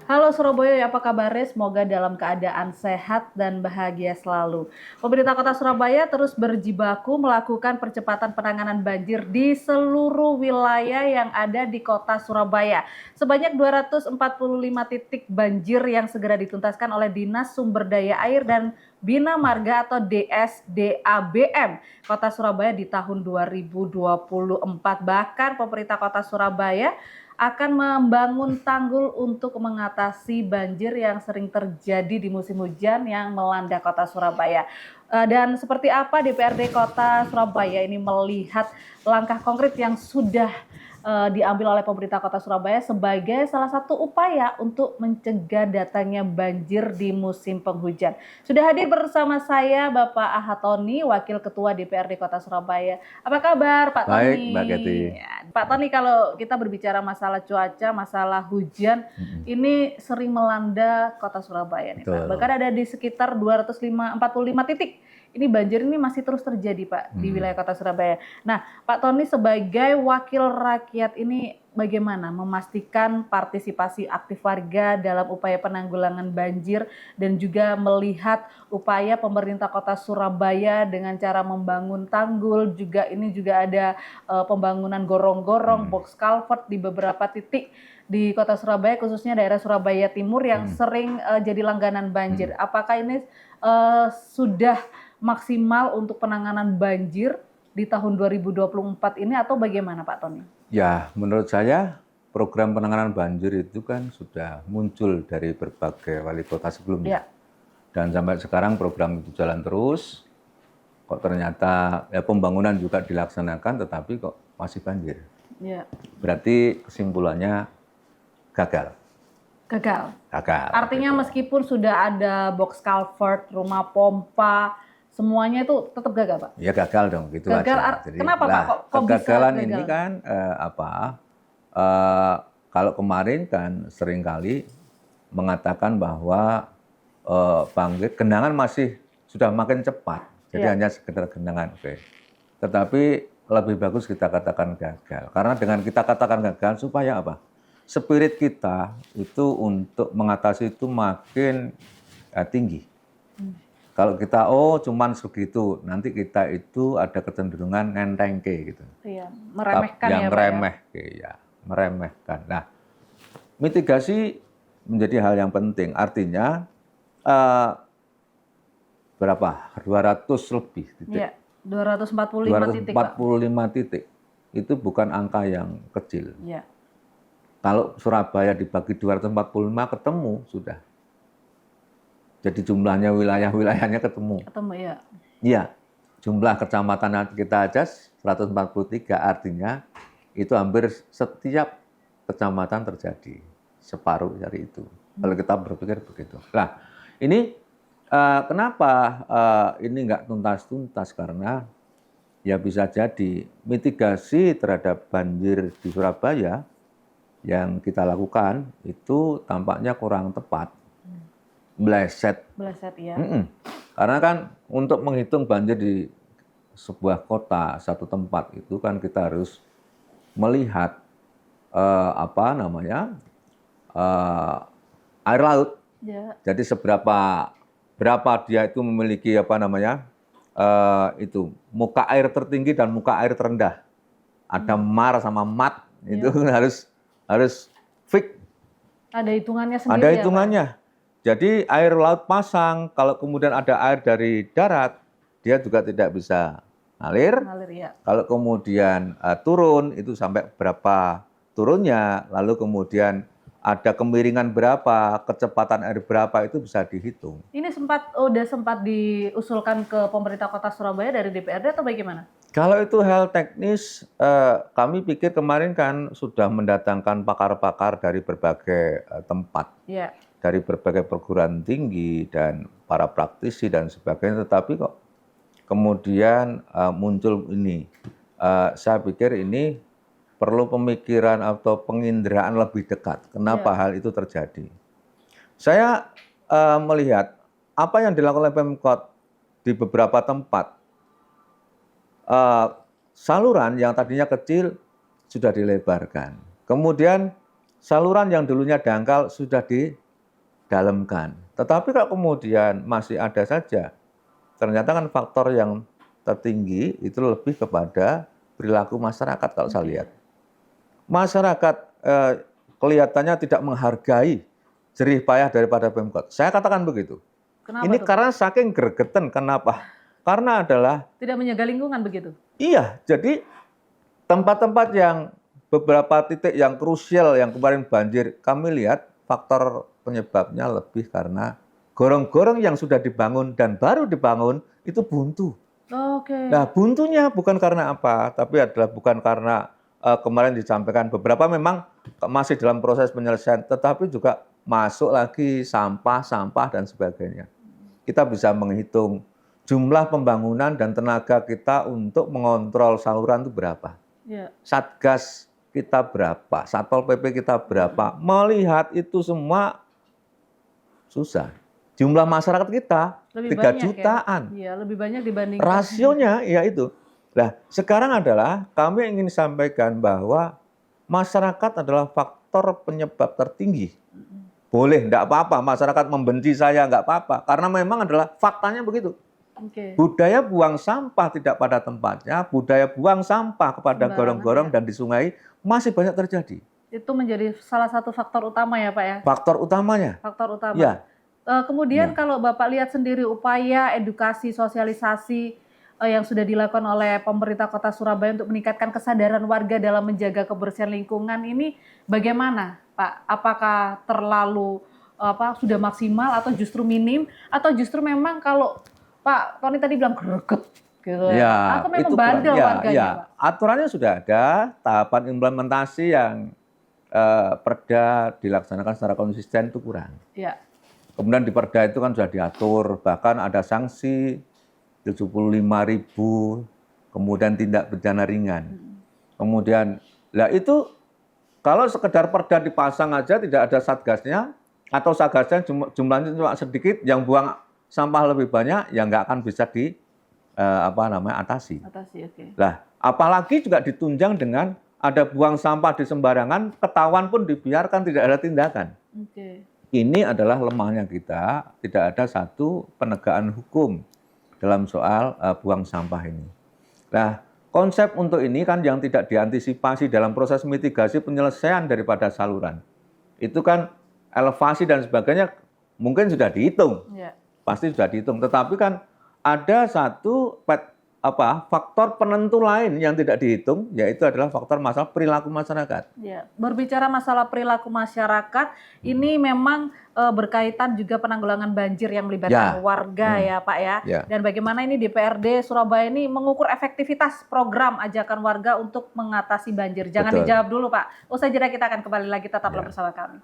Halo Surabaya, apa kabarnya? Semoga dalam keadaan sehat dan bahagia selalu. Pemerintah Kota Surabaya terus berjibaku melakukan percepatan penanganan banjir di seluruh wilayah yang ada di Kota Surabaya. Sebanyak 245 titik banjir yang segera dituntaskan oleh Dinas Sumber Daya Air dan Bina Marga atau DSDABM Kota Surabaya di tahun 2024. Bahkan pemerintah Kota Surabaya akan membangun tanggul untuk mengatasi banjir yang sering terjadi di musim hujan yang melanda Kota Surabaya. Dan seperti apa DPRD Kota Surabaya ini melihat langkah konkret yang sudah diambil oleh pemerintah Kota Surabaya sebagai salah satu upaya untuk mencegah datangnya banjir di musim penghujan. Sudah hadir bersama saya Bapak Ahatoni, Wakil Ketua DPRD Kota Surabaya. Apa kabar Pak Tony? Baik, Mbak Kety. Ya, Pak Tony, kalau kita berbicara masalah cuaca, masalah hujan, ini sering melanda Kota Surabaya nih Pak. Betul. Bahkan ada di sekitar 245 titik. Ini banjir ini masih terus terjadi Pak di wilayah Kota Surabaya. Nah, Pak Tony sebagai wakil rakyat ini bagaimana memastikan partisipasi aktif warga dalam upaya penanggulangan banjir dan juga melihat upaya pemerintah Kota Surabaya dengan cara membangun tanggul, juga ini juga ada pembangunan gorong-gorong, box culvert di beberapa titik di Kota Surabaya, khususnya daerah Surabaya Timur yang sering jadi langganan banjir. Apakah ini sudah maksimal untuk penanganan banjir di tahun 2024 ini atau bagaimana Pak Tony? Ya, menurut saya program penanganan banjir itu kan sudah muncul dari berbagai wali kota sebelumnya. Ya. Dan sampai sekarang program itu jalan terus. Kok ternyata ya pembangunan juga dilaksanakan tetapi kok masih banjir. Ya. Berarti kesimpulannya gagal. Gagal. Gagal. Artinya gitu. meskipun sudah ada box culvert, rumah pompa, semuanya itu tetap gagal, Pak? Ya gagal dong, gitu gagal, aja. Jadi, kenapa Pak? Kok kegagalan bisa ini gagal? kan kalau kemarin kan seringkali mengatakan bahwa banjir genangan masih sudah makin cepat, jadi hanya sekedar genangan, oke. Tetapi lebih bagus kita katakan gagal, karena dengan kita katakan gagal supaya apa? Spirit kita itu untuk mengatasi itu makin tinggi. Kalau kita cuman segitu, nanti kita itu ada kecenderungan ngentengke gitu. Iya, meremehkan yang ya Pak remeh, ya, meremehkan. Nah, mitigasi menjadi hal yang penting. Artinya berapa? 200 lebih titik. Ya, 245 titik, Pak. 245 titik. Itu bukan angka yang kecil. Ya. Kalau Surabaya dibagi 245 ketemu sudah. Jadi jumlahnya wilayah-wilayahnya ketemu. Ketemu ya. Iya. Jumlah kecamatan kita aja 143, artinya itu hampir setiap kecamatan terjadi separuh dari itu. Kalau kita berpikir begitu. Nah, ini kenapa ini nggak tuntas-tuntas, karena ya bisa jadi mitigasi terhadap banjir di Surabaya yang kita lakukan itu tampaknya kurang tepat, meleset. Meleset ya. Karena kan untuk menghitung banjir di sebuah kota, satu tempat itu kan kita harus melihat air laut. Ya. Jadi berapa dia itu memiliki itu muka air tertinggi dan muka air terendah. Ada mar sama mat, itu harus fix. Ada hitungannya sendiri. Ada hitungannya. Jadi air laut pasang, kalau kemudian ada air dari darat, dia juga tidak bisa ngalir. Ya. Kalau kemudian turun, itu sampai berapa turunnya, lalu kemudian ada kemiringan berapa, kecepatan air berapa, itu bisa dihitung. Ini udah sempat diusulkan ke pemerintah Kota Surabaya dari DPRD atau bagaimana? Kalau itu hal teknis, kami pikir kemarin kan sudah mendatangkan pakar-pakar dari berbagai tempat. Ya. Dari berbagai perguruan tinggi dan para praktisi dan sebagainya, tetapi kok kemudian muncul ini. Saya pikir ini perlu pemikiran atau penginderaan lebih dekat. Kenapa hal itu terjadi? Saya melihat apa yang dilakukan oleh Pemkot di beberapa tempat. Saluran yang tadinya kecil sudah dilebarkan. Kemudian saluran yang dulunya dangkal sudah didalamkan. Tetapi kalau kemudian masih ada saja, ternyata kan faktor yang tertinggi itu lebih kepada perilaku masyarakat kalau saya lihat. Masyarakat kelihatannya tidak menghargai jerih payah daripada Pemkot. Saya katakan begitu. Kenapa Ini tuh, Pak? karena saking gregetan. Kenapa? Karena adalah, Tidak menjaga lingkungan begitu? iya, jadi tempat-tempat yang beberapa titik yang krusial yang kemarin banjir, kami lihat faktor penyebabnya lebih karena gorong-gorong yang sudah dibangun dan baru dibangun itu buntu. Oke. Nah, buntunya bukan karena apa, tapi adalah bukan karena kemarin disampaikan beberapa memang masih dalam proses penyelesaian, tetapi juga masuk lagi sampah-sampah dan sebagainya. Kita bisa menghitung jumlah pembangunan dan tenaga kita untuk mengontrol saluran itu berapa. Ya. Satgas kita berapa, Satpol PP kita berapa, melihat itu semua susah. Jumlah masyarakat kita Lebih 3 banyak jutaan. ya? Iya, lebih banyak dibandingkan. Rasionya ya itu. Nah, sekarang adalah kami ingin sampaikan bahwa masyarakat adalah faktor penyebab tertinggi. Boleh, enggak apa-apa, masyarakat membenci saya, enggak apa-apa. Karena memang adalah faktanya begitu. Oke. Budaya buang sampah tidak pada tempatnya, budaya buang sampah kepada Sembarangan, gorong-gorong ya. dan di sungai masih banyak terjadi. Itu menjadi salah satu faktor utama ya, Pak ya? Faktor utamanya. Faktor utama. Ya. Kemudian Ya. kalau Bapak lihat sendiri upaya edukasi, sosialisasi yang sudah dilakukan oleh pemerintah Kota Surabaya untuk meningkatkan kesadaran warga dalam menjaga kebersihan lingkungan ini bagaimana, Pak? Apakah terlalu sudah maksimal atau justru minim atau justru memang kalau Pak Tony tadi bilang greget gitu ya? Atau memang bandel warganya, ya. Pak? Aturannya sudah ada, tahapan implementasi yang perda dilaksanakan secara konsisten itu kurang. Ya. Kemudian di perda itu kan sudah diatur, bahkan ada sanksi 75.000, kemudian tindak pidana ringan. Kemudian, lah itu kalau sekedar perda dipasang aja tidak ada satgasnya, atau satgasnya jumlahnya cuma sedikit, yang buang sampah lebih banyak, ya nggak akan bisa atasi. Oke. Lah, apalagi juga ditunjang dengan ada buang sampah di sembarangan, ketahuan pun dibiarkan, tidak ada tindakan. Oke. Ini adalah lemahnya kita, tidak ada satu penegakan hukum dalam soal buang sampah ini. Nah, konsep untuk ini kan yang tidak diantisipasi dalam proses mitigasi penyelesaian daripada saluran. Itu kan elevasi dan sebagainya mungkin sudah dihitung, pasti sudah dihitung. Tetapi kan ada satu faktor penentu lain yang tidak dihitung, yaitu adalah faktor masalah perilaku masyarakat. Ya, berbicara masalah perilaku masyarakat, ini memang berkaitan juga penanggulangan banjir yang melibatkan warga ya Pak ya. Dan bagaimana ini DPRD Surabaya ini mengukur efektivitas program ajakan warga untuk mengatasi banjir. Jangan dijawab dulu Pak, usai jeda kita akan kembali lagi, tetaplah bersama kami.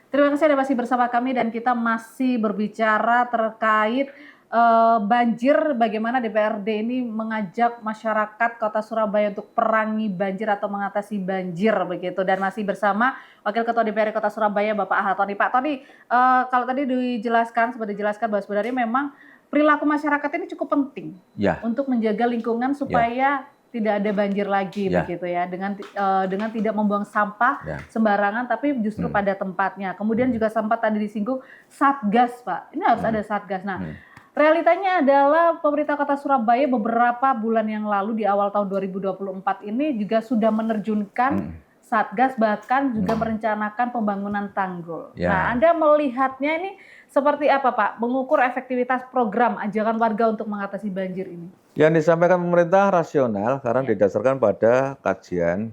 Terima kasih Anda masih bersama kami dan kita masih berbicara terkait banjir, bagaimana DPRD ini mengajak masyarakat Kota Surabaya untuk perangi banjir atau mengatasi banjir begitu, dan masih bersama Wakil Ketua DPRD Kota Surabaya Bapak Aha Tony. Pak Tony, kalau tadi sempat dijelaskan bahwa sebenarnya memang perilaku masyarakat ini cukup penting Ya, untuk menjaga lingkungan supaya tidak ada banjir lagi Ya. begitu ya, dengan tidak membuang sampah ya, sembarangan tapi justru pada tempatnya. Kemudian juga sempat tadi disinggung Satgas, Pak. Ini harus ada Satgas. Nah, realitanya adalah pemerintah Kota Surabaya beberapa bulan yang lalu di awal tahun 2024 ini juga sudah menerjunkan Satgas, bahkan juga merencanakan pembangunan tanggul. Ya. Nah, Anda melihatnya ini seperti apa, Pak? Mengukur efektivitas program ajakan warga untuk mengatasi banjir ini. Yang disampaikan pemerintah rasional karena didasarkan pada kajian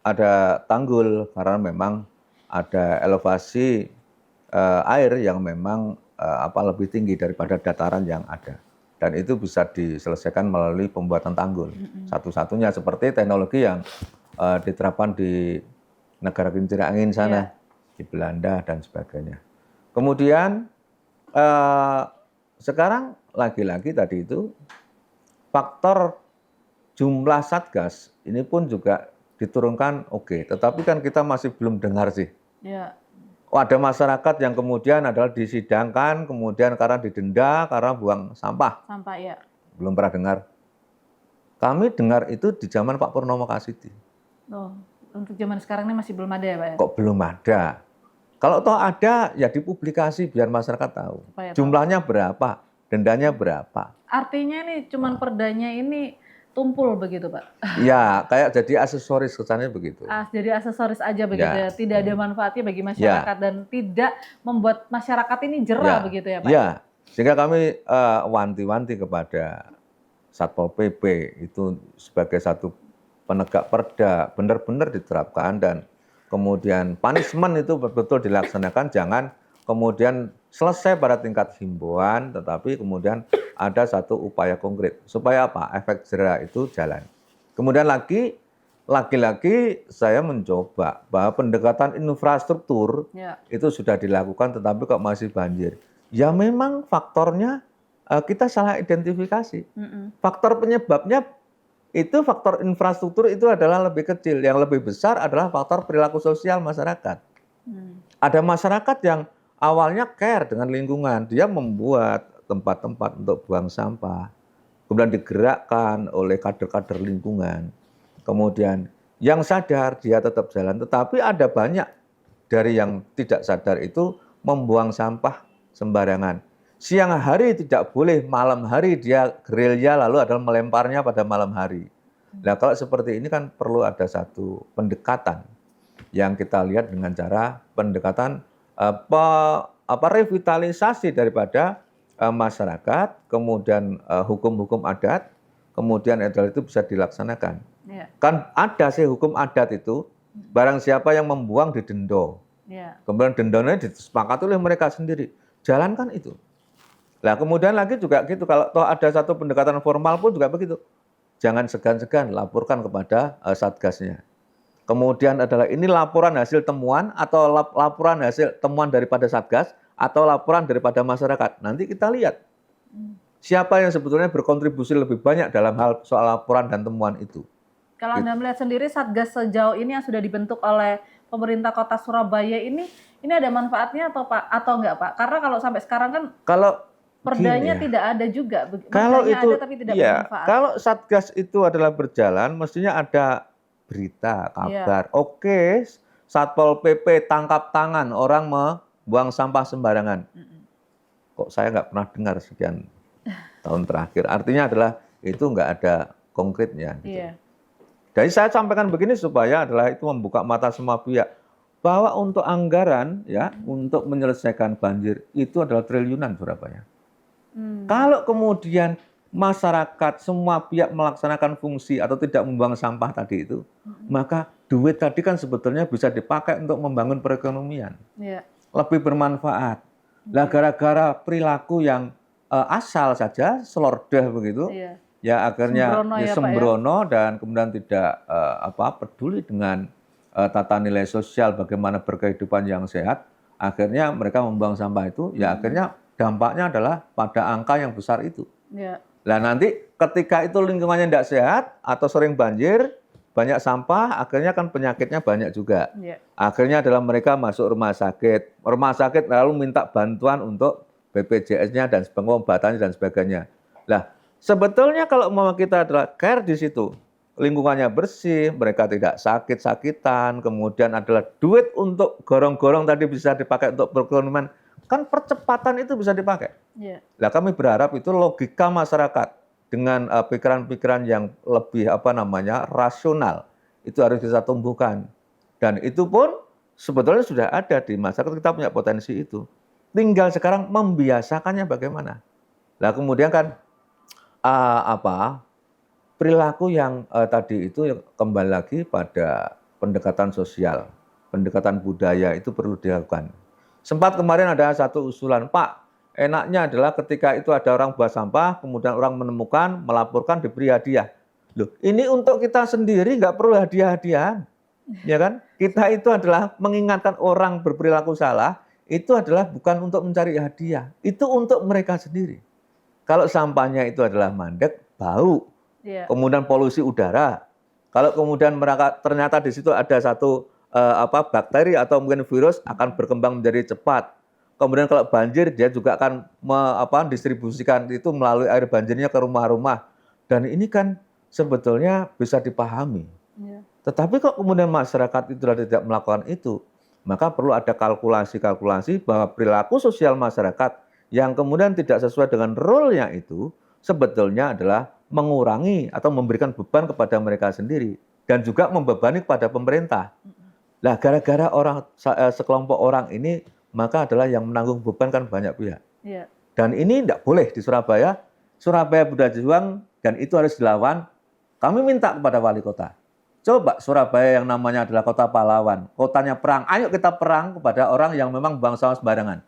ada tanggul karena memang ada elevasi air yang memang lebih tinggi daripada dataran yang ada, dan itu bisa diselesaikan melalui pembuatan tanggul. Satu-satunya seperti teknologi yang diterapkan di negara kincir angin sana, di Belanda dan sebagainya. Kemudian sekarang lagi-lagi tadi itu faktor jumlah Satgas ini pun juga diturunkan, oke. Tetapi kan kita masih belum dengar sih. Ya. Ada masyarakat yang kemudian adalah disidangkan, kemudian karena didenda karena buang sampah. Sampah ya. Belum pernah dengar. Kami dengar itu di zaman Pak Purnomo Kasidi. Oh, untuk zaman sekarang ini masih belum ada ya, Pak ya? Kok belum ada? Kalau toh ada, ya dipublikasi biar masyarakat tahu. Supaya tahu. Jumlahnya berapa, dendanya berapa. Artinya ini cuman perdanya ini tumpul begitu, Pak? Ya, kayak jadi aksesoris kesannya begitu. Jadi aksesoris aja begitu ya. Ya. Tidak ada manfaatnya bagi masyarakat dan tidak membuat masyarakat ini jerah begitu ya, Pak? Ya, sehingga kami wanti-wanti kepada Satpol PP itu sebagai satu penegak perda benar-benar diterapkan, dan kemudian punishment itu betul-betul dilaksanakan, jangan kemudian selesai pada tingkat himbauan, tetapi kemudian ada satu upaya konkret. Supaya apa? Efek jera itu jalan. Kemudian lagi-lagi saya mencoba bahwa pendekatan infrastruktur itu sudah dilakukan, tetapi kok masih banjir. Ya memang faktornya kita salah identifikasi. Faktor penyebabnya itu faktor infrastruktur itu adalah lebih kecil. Yang lebih besar adalah faktor perilaku sosial masyarakat. Ada masyarakat yang awalnya care dengan lingkungan, dia membuat tempat-tempat untuk buang sampah, kemudian digerakkan oleh kader-kader lingkungan. Kemudian yang sadar dia tetap jalan, tetapi ada banyak dari yang tidak sadar itu membuang sampah sembarangan. Siang hari tidak boleh, malam hari dia gerilya lalu adalah melemparnya pada malam hari. Nah, kalau seperti ini kan perlu ada satu pendekatan yang kita lihat dengan cara pendekatan revitalisasi daripada masyarakat, kemudian hukum-hukum adat, kemudian itu bisa dilaksanakan. Kan ada sih hukum adat itu, barang siapa yang membuang didenda. Kemudian dendanya disepakati oleh mereka sendiri. Jalankan itu. Nah, kemudian lagi juga gitu, kalau toh ada satu pendekatan formal pun juga begitu. Jangan segan-segan laporkan kepada Satgasnya. Kemudian adalah ini laporan hasil temuan atau laporan hasil temuan daripada Satgas atau laporan daripada masyarakat. Nanti kita lihat siapa yang sebetulnya berkontribusi lebih banyak dalam hal soal laporan dan temuan itu. Kalau Anda melihat sendiri Satgas sejauh ini yang sudah dibentuk oleh pemerintah Kota Surabaya ini ada manfaatnya atau enggak, Pak? Karena kalau sampai sekarang kan perdanya tidak ada juga. Kalau itu ada tapi tidak bermanfaat. Kalau Satgas itu adalah berjalan, mestinya ada berita, kabar. Oke, Satpol PP tangkap tangan orang membuang sampah sembarangan. Kok saya nggak pernah dengar sekian tahun terakhir. Artinya adalah itu nggak ada konkretnya. Gitu. Jadi saya sampaikan begini supaya adalah itu membuka mata semua pihak bahwa untuk anggaran ya untuk menyelesaikan banjir itu adalah triliunan Surabaya. Kalau kemudian masyarakat semua pihak melaksanakan fungsi atau tidak membuang sampah tadi itu, maka duit tadi kan sebetulnya bisa dipakai untuk membangun perekonomian, lebih bermanfaat. Lah gara-gara perilaku yang asal saja, selordah begitu, ya akhirnya sembrono dan kemudian tidak peduli dengan tata nilai sosial, bagaimana berkehidupan yang sehat, akhirnya mereka membuang sampah itu, ya akhirnya dampaknya adalah pada angka yang besar itu. Ya. Nah nanti ketika itu lingkungannya tidak sehat atau sering banjir, banyak sampah, akhirnya kan penyakitnya banyak juga. Ya. Akhirnya adalah mereka masuk rumah sakit lalu minta bantuan untuk BPJS-nya dan pengobatannya dan sebagainya. Nah sebetulnya kalau mau kita adalah care di situ, lingkungannya bersih, mereka tidak sakit-sakitan, kemudian adalah duit untuk gorong-gorong tadi bisa dipakai untuk perekonomian, kan percepatan itu bisa dipakai. Ya. Nah kami berharap itu logika masyarakat dengan pikiran-pikiran yang lebih rasional itu harus kita tumbuhkan, dan itu pun sebetulnya sudah ada di masyarakat, kita punya potensi itu, tinggal sekarang membiasakannya bagaimana. Nah kemudian kan perilaku yang tadi itu kembali lagi pada pendekatan sosial, pendekatan budaya itu perlu dilakukan. Sempat kemarin ada satu usulan, Pak, enaknya adalah ketika itu ada orang buang sampah, kemudian orang menemukan, melaporkan, diberi hadiah. Loh, ini untuk kita sendiri nggak perlu hadiah-hadiahan, ya kan? Kita itu adalah mengingatkan orang berperilaku salah, itu adalah bukan untuk mencari hadiah, itu untuk mereka sendiri. Kalau sampahnya itu adalah mandek, bau, Ya. kemudian polusi udara. Kalau kemudian mereka ternyata di situ ada satu bakteri atau mungkin virus akan berkembang menjadi cepat. Kemudian kalau banjir dia juga akan distribusikan itu melalui air banjirnya ke rumah-rumah. Dan ini kan sebetulnya bisa dipahami. Ya. Tetapi kok kemudian masyarakat itu tidak melakukan itu, maka perlu ada kalkulasi-kalkulasi bahwa perilaku sosial masyarakat yang kemudian tidak sesuai dengan role-nya itu sebetulnya adalah mengurangi atau memberikan beban kepada mereka sendiri dan juga membebani kepada pemerintah. Nah, gara-gara sekelompok orang ini, maka adalah yang menanggung beban kan banyak pihak. Ya. Dan ini tidak boleh di Surabaya. Surabaya Budaya Juang, dan itu harus dilawan. Kami minta kepada wali kota, coba Surabaya yang namanya adalah kota pahlawan, kotanya perang, ayo kita perang kepada orang yang memang buang sampah sembarangan.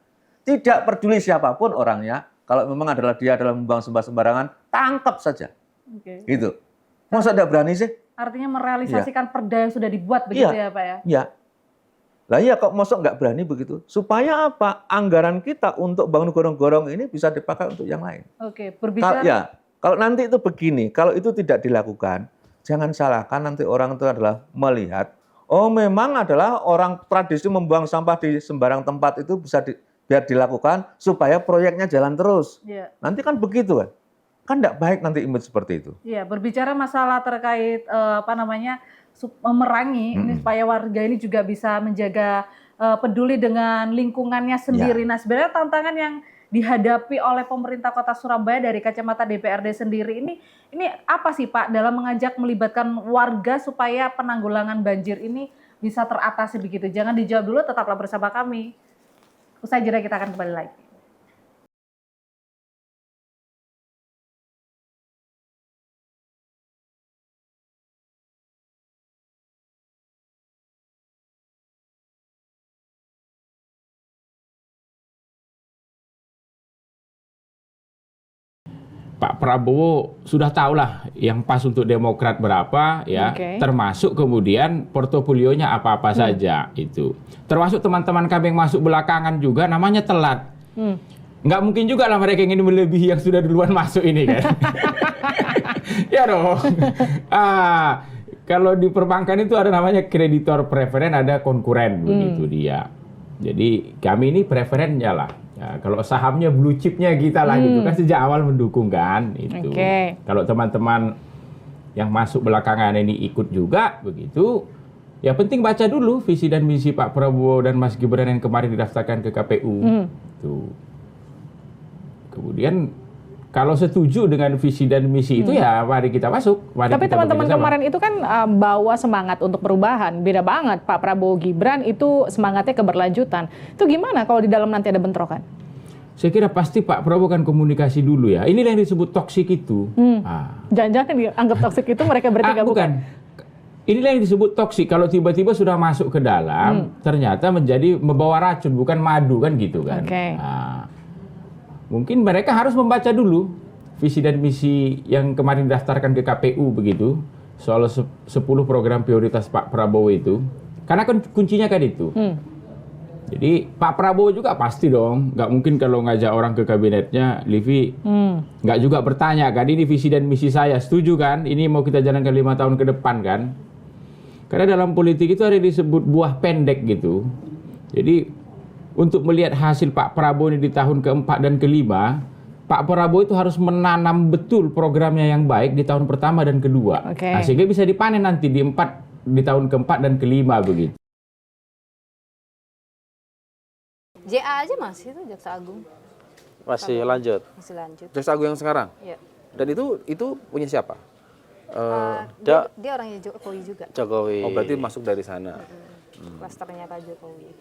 Tidak peduli siapapun orangnya, kalau memang dia adalah membuang sampah sembarangan, tangkap saja. Oke. Gitu. Masa tidak berani sih? Artinya merealisasikan perda yang sudah dibuat begitu ya Pak ya? Iya. Lah iya kok mosok nggak berani begitu? Supaya apa? Anggaran kita untuk bangun gorong-gorong ini bisa dipakai untuk yang lain. Oke, berbicara. Kalau nanti itu begini, kalau itu tidak dilakukan, jangan salahkan nanti orang itu adalah melihat, oh memang adalah orang tradisi membuang sampah di sembarang tempat itu bisa biar dilakukan supaya proyeknya jalan terus. Ya. Nanti kan begitu kan? Kan tidak baik nanti image seperti itu. Iya, berbicara masalah terkait memerangi ini supaya warga ini juga bisa menjaga peduli dengan lingkungannya sendiri. Ya. Nah, sebenarnya tantangan yang dihadapi oleh pemerintah Kota Surabaya dari kacamata DPRD sendiri ini apa sih Pak dalam mengajak melibatkan warga supaya penanggulangan banjir ini bisa teratasi begitu? Jangan dijawab dulu, tetaplah bersama kami. Usai jeda kita akan kembali lagi. Pak Prabowo sudah tahulah yang pas untuk Demokrat berapa ya, termasuk kemudian portofolionya apa-apa saja itu. Termasuk teman-teman kami yang masuk belakangan juga namanya telat. Nggak mungkin juga lah mereka ingin melebihi yang sudah duluan masuk ini kan. Ya dong. Kalau di perbankan itu ada namanya kreditor preferen, ada konkuren begitu dia. Jadi kami ini preferennya lah. Ya, kalau sahamnya blue chipnya kita lah gitu kan sejak awal mendukung kan itu. Kalau teman-teman yang masuk belakangan ini ikut juga begitu, ya penting baca dulu visi dan misi Pak Prabowo dan Mas Gibran yang kemarin didaftarkan ke KPU. Tuh. Kemudian kalau setuju dengan visi dan misi itu ya mari kita masuk. Tapi teman-teman kemarin itu kan bawa semangat untuk perubahan. Beda banget Pak Prabowo Gibran itu semangatnya keberlanjutan. Itu gimana kalau di dalam nanti ada bentrokan? Saya kira pasti Pak Prabowo kan komunikasi dulu ya. Inilah yang disebut toksik itu. Jangan-jangan dianggap toksik itu mereka bertiga bukan? Inilah yang disebut toksik. Kalau tiba-tiba sudah masuk ke dalam, ternyata membawa racun bukan madu kan gitu kan. Mungkin mereka harus membaca dulu visi dan misi yang kemarin didaftarkan ke KPU begitu soal 10 program prioritas Pak Prabowo itu. Karena kan kuncinya kan itu. Jadi Pak Prabowo juga pasti dong, nggak mungkin kalau ngajak orang ke kabinetnya, Livi nggak juga bertanya kan, ini visi dan misi saya, setuju kan? Ini mau kita jalankan 5 tahun ke depan kan? Karena dalam politik itu ada yang disebut buah pendek gitu. Jadi untuk melihat hasil Pak Prabowo ini di tahun keempat dan kelima, Pak Prabowo itu harus menanam betul programnya yang baik di tahun pertama dan kedua. Nah, sehingga bisa dipanen nanti di tahun keempat dan kelima begitu. JA aja masih tuh Jaksa Agung. Masih lanjut. Masih lanjut. Jaksa Agung yang sekarang. Iya. Dan itu punya siapa? Dia orangnya Jokowi juga. Jokowi. Oh, berarti masuk dari sana. Klasternya Pak Jokowi.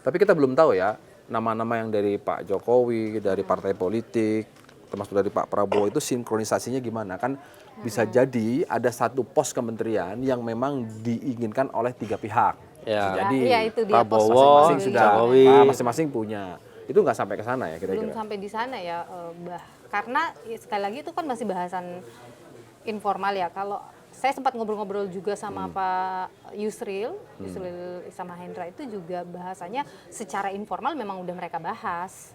Tapi kita belum tahu ya nama-nama yang dari Pak Jokowi, dari partai politik, termasuk dari Pak Prabowo itu sinkronisasinya gimana? Kan bisa jadi ada satu pos kementerian yang memang diinginkan oleh 3 pihak. Ya, Ya. Jadi iya, itu dia, pos Prabowo, masing-masing sudah Jokowi. masing-masing punya. Itu nggak sampai ke sana ya Belum kira-kira? sampai di sana ya, karena sekali lagi itu kan masih bahasan informal ya. Kalau saya sempat ngobrol-ngobrol juga sama Pak Yusril sama Hendra, itu juga bahasanya secara informal memang udah mereka bahas.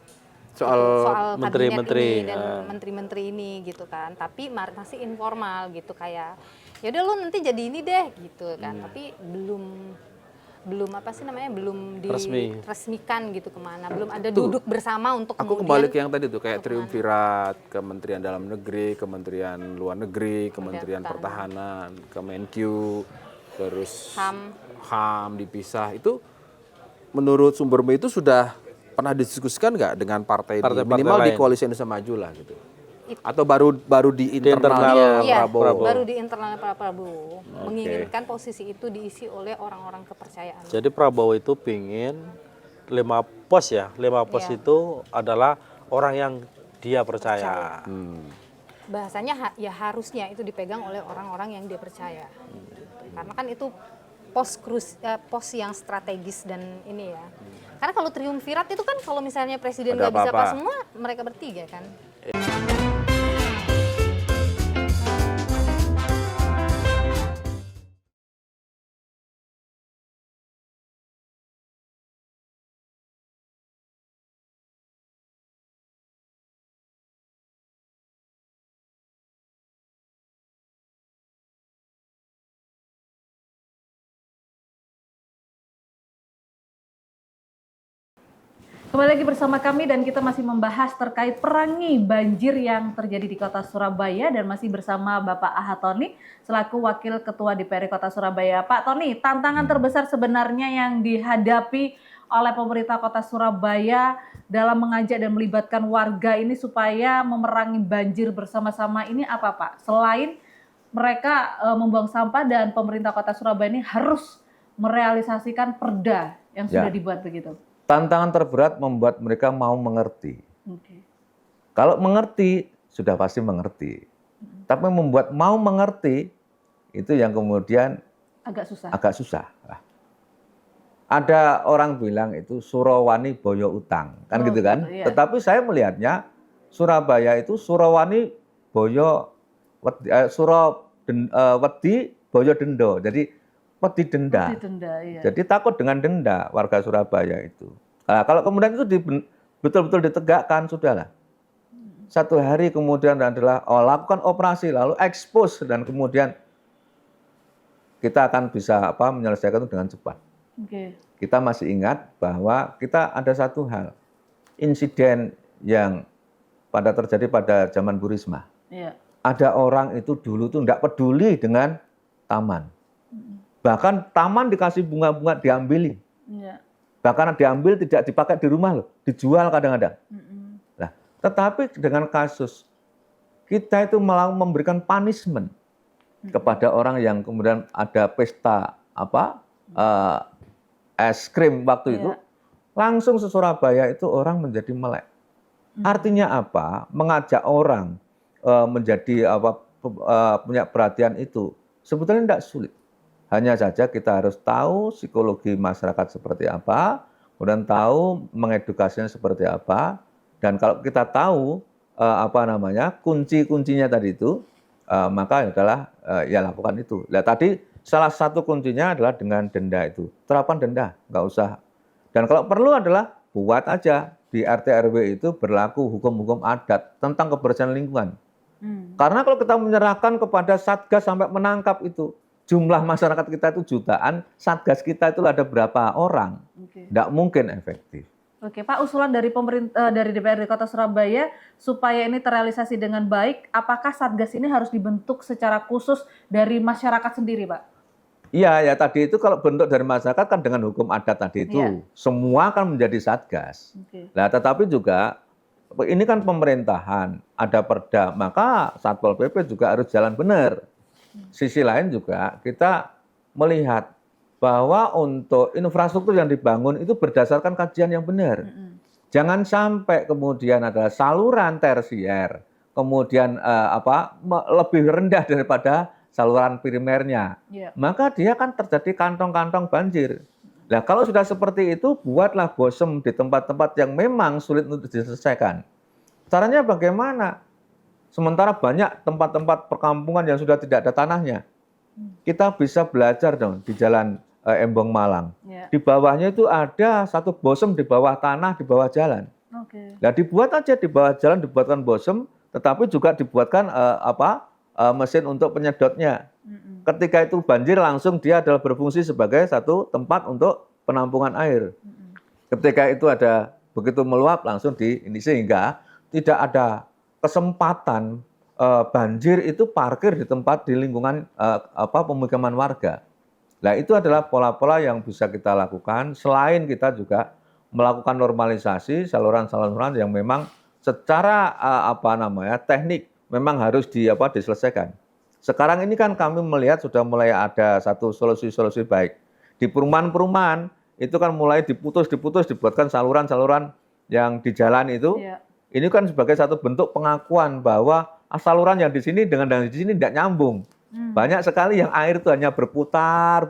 Soal menteri-menteri kabinet ini dan menteri-menteri ini gitu kan, tapi masih informal gitu, kayak ya udah lu nanti jadi ini deh gitu kan, tapi belum apa sih namanya, belum diresmikan gitu kemana, belum ada duduk bersama untuk Aku kemudian kembali ke yang tadi tuh, kayak triumvirat, Kementerian Dalam Negeri, Kementerian Luar Negeri, Kementerian Pertahanan, Kemenkyu, terus HAM dipisah. Itu menurut sumbermu itu sudah pernah didiskusikan nggak dengan partai minimal di Koalisi Indonesia Maju lah gitu? Atau baru di internalnya Iya, Prabowo? baru di internalnya Pak Prabowo menginginkan posisi itu diisi oleh orang-orang kepercayaan. Jadi Prabowo itu pingin 5 pos ya, 5 pos itu adalah orang yang dia percaya. Bahasanya ya harusnya itu dipegang oleh orang-orang yang dia percaya. Karena kan itu pos yang strategis dan ini ya. Karena kalau triumvirat itu kan kalau misalnya presiden nggak bisa pas semua, mereka bertiga kan. Kembali lagi bersama kami dan kita masih membahas terkait perangi banjir yang terjadi di Kota Surabaya dan masih bersama Bapak Ahad Thoni selaku Wakil Ketua DPRD Kota Surabaya. Pak Thoni, tantangan terbesar sebenarnya yang dihadapi oleh pemerintah Kota Surabaya dalam mengajak dan melibatkan warga ini supaya memerangi banjir bersama-sama ini apa Pak? Selain mereka membuang sampah dan pemerintah Kota Surabaya ini harus merealisasikan perda yang sudah dibuat begitu. Tantangan terberat membuat mereka mau mengerti. Kalau mengerti, sudah pasti mengerti. Tapi membuat mau mengerti, itu yang kemudian agak susah. Nah, ada orang bilang itu Surawani Boyo Utang, kan gitu kan? Iya. Tetapi saya melihatnya Surabaya itu Surawani Boyo Wedi Boyo Dendo. Jadi wedi denda. Iya. Jadi takut dengan denda warga Surabaya itu. Nah, kalau kemudian itu betul-betul ditegakkan, sudahlah. Satu hari kemudian adalah lakukan operasi, lalu expose, dan kemudian kita akan bisa menyelesaikan itu dengan cepat. Kita masih ingat bahwa kita ada satu hal, insiden yang terjadi pada zaman Bu Risma. Ada orang itu dulu tuh tidak peduli dengan taman. Bahkan taman dikasih bunga-bunga diambilin. Bahkan diambil tidak dipakai di rumah loh, dijual kadang-kadang. Nah, tetapi dengan kasus kita itu malah memberikan punishment kepada orang yang kemudian ada pesta es krim waktu itu, langsung se Surabaya itu orang menjadi melek. Artinya apa? Mengajak orang menjadi punya perhatian itu sebetulnya tidak sulit. Hanya saja kita harus tahu psikologi masyarakat seperti apa, kemudian tahu mengedukasinya seperti apa, dan kalau kita tahu kunci-kuncinya tadi itu, maka adalah ya lakukan itu. Nah, tadi salah satu kuncinya adalah dengan denda itu. Terapan denda, nggak usah. Dan kalau perlu adalah buat aja di RT RW itu berlaku hukum-hukum adat tentang kebersihan lingkungan. Karena kalau kita menyerahkan kepada Satgas sampai menangkap itu, jumlah masyarakat kita itu jutaan, Satgas kita itu ada berapa orang, nggak mungkin efektif. Oke, Pak, usulan dari pemerintah dari DPRD Kota Surabaya supaya ini terrealisasi dengan baik, apakah Satgas ini harus dibentuk secara khusus dari masyarakat sendiri, Pak? Iya, ya tadi itu kalau bentuk dari masyarakat kan dengan hukum adat tadi itu, semua kan menjadi Satgas. Nah, tetapi juga ini kan pemerintahan, ada perda, maka Satpol PP juga harus jalan benar. Sisi lain juga kita melihat bahwa untuk infrastruktur yang dibangun itu berdasarkan kajian yang benar. Jangan sampai kemudian adalah saluran tersier, kemudian lebih rendah daripada saluran primernya. Maka dia kan terjadi kantong-kantong banjir. Nah, kalau sudah seperti itu, buatlah bosem di tempat-tempat yang memang sulit untuk diselesaikan. Caranya bagaimana? Sementara banyak tempat-tempat perkampungan yang sudah tidak ada tanahnya. Kita bisa belajar dong di Jalan Embong Malang. Di bawahnya itu ada satu bosem di bawah tanah, di bawah jalan. Nah, dibuat aja di bawah jalan, dibuatkan bosem, tetapi juga dibuatkan mesin untuk penyedotnya. Ketika itu banjir langsung dia adalah berfungsi sebagai satu tempat untuk penampungan air. Ketika itu ada begitu meluap langsung ini sehingga tidak ada kesempatan banjir itu parkir di tempat di lingkungan pemukiman warga. Nah, itu adalah pola-pola yang bisa kita lakukan selain kita juga melakukan normalisasi saluran-saluran yang memang secara teknik memang harus diselesaikan. Sekarang ini kan kami melihat sudah mulai ada satu solusi-solusi baik. Di perumahan-perumahan itu kan mulai diputus, dibuatkan saluran-saluran yang di jalan itu. Ini kan sebagai satu bentuk pengakuan bahwa saluran yang di sini dengan di sini tidak nyambung. Banyak sekali yang air itu hanya berputar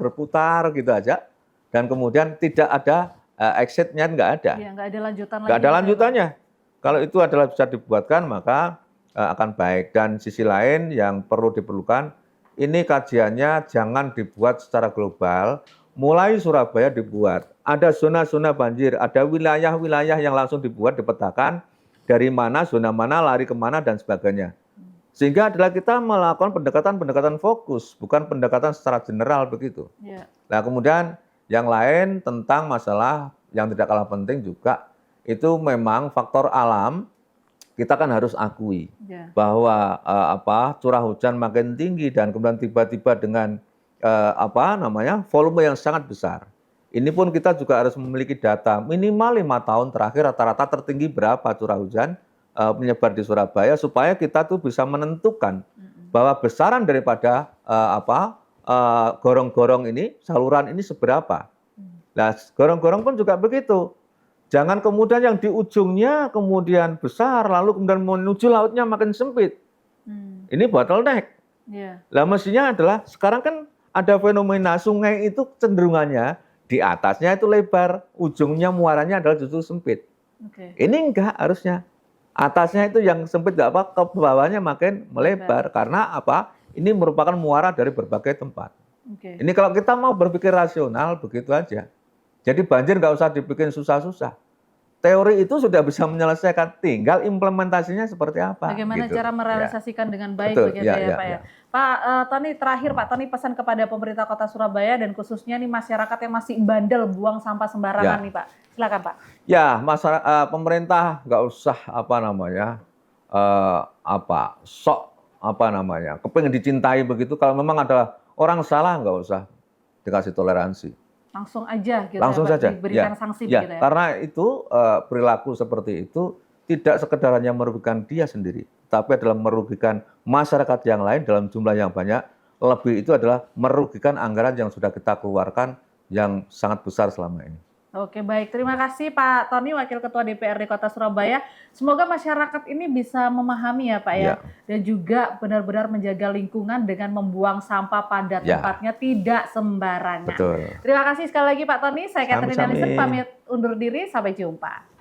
gitu aja. Dan kemudian tidak ada exit-nya, nggak ada. Nggak ada lanjutan lagi. Nggak ada lanjutannya. Kalau itu adalah bisa dibuatkan maka akan baik. Dan sisi lain yang diperlukan, ini kajiannya jangan dibuat secara global, mulai Surabaya dibuat. Ada zona-zona banjir, ada wilayah-wilayah yang langsung dibuat, dipetakan, dari mana, zona mana, lari kemana, dan sebagainya. Sehingga adalah kita melakukan pendekatan-pendekatan fokus, bukan pendekatan secara general begitu. Nah, kemudian yang lain tentang masalah yang tidak kalah penting juga, itu memang faktor alam. Kita kan harus akui bahwa curah hujan makin tinggi dan kemudian tiba-tiba dengan volume yang sangat besar. Ini pun kita juga harus memiliki data minimal 5 tahun terakhir rata-rata tertinggi berapa curah hujan menyebar di Surabaya supaya kita tuh bisa menentukan bahwa besaran daripada gorong-gorong ini, saluran ini seberapa. Nah, gorong-gorong pun juga begitu. Jangan kemudian yang di ujungnya kemudian besar, lalu kemudian menuju lautnya makin sempit. Ini bottleneck. Lah mestinya adalah sekarang kan ada fenomena sungai itu cenderungannya di atasnya itu lebar, ujungnya muaranya adalah justru sempit. Ini enggak harusnya. Atasnya itu yang sempit enggak ke bawahnya makin melebar karena ini merupakan muara dari berbagai tempat. Ini kalau kita mau berpikir rasional begitu aja. Jadi banjir nggak usah dibikin susah-susah. Teori itu sudah bisa menyelesaikan, tinggal implementasinya seperti apa. Bagaimana cara merealisasikan dengan baik begitu Pak ya. Pak Tony, terakhir Pak Tony pesan kepada pemerintah Kota Surabaya dan khususnya nih masyarakat yang masih bandel buang sampah sembarangan nih Pak. Silakan Pak. Ya, masyarakat pemerintah nggak usah kepengen dicintai begitu. Kalau memang ada orang salah nggak usah dikasih toleransi. Langsung aja gitu langsung saja diberikan sanksi begitu ya. Karena itu perilaku seperti itu tidak sekedar hanya merugikan dia sendiri, tapi adalah merugikan masyarakat yang lain dalam jumlah yang banyak. Lebih itu adalah merugikan anggaran yang sudah kita keluarkan yang sangat besar selama ini. Oke, baik. Terima kasih Pak Tony, Wakil Ketua DPRD Kota Surabaya. Semoga masyarakat ini bisa memahami ya Pak ya. Dan juga benar-benar menjaga lingkungan dengan membuang sampah pada tempatnya tidak sembarangan. Betul. Terima kasih sekali lagi Pak Tony. Saya Catherine Danielson pamit undur diri. Sampai jumpa.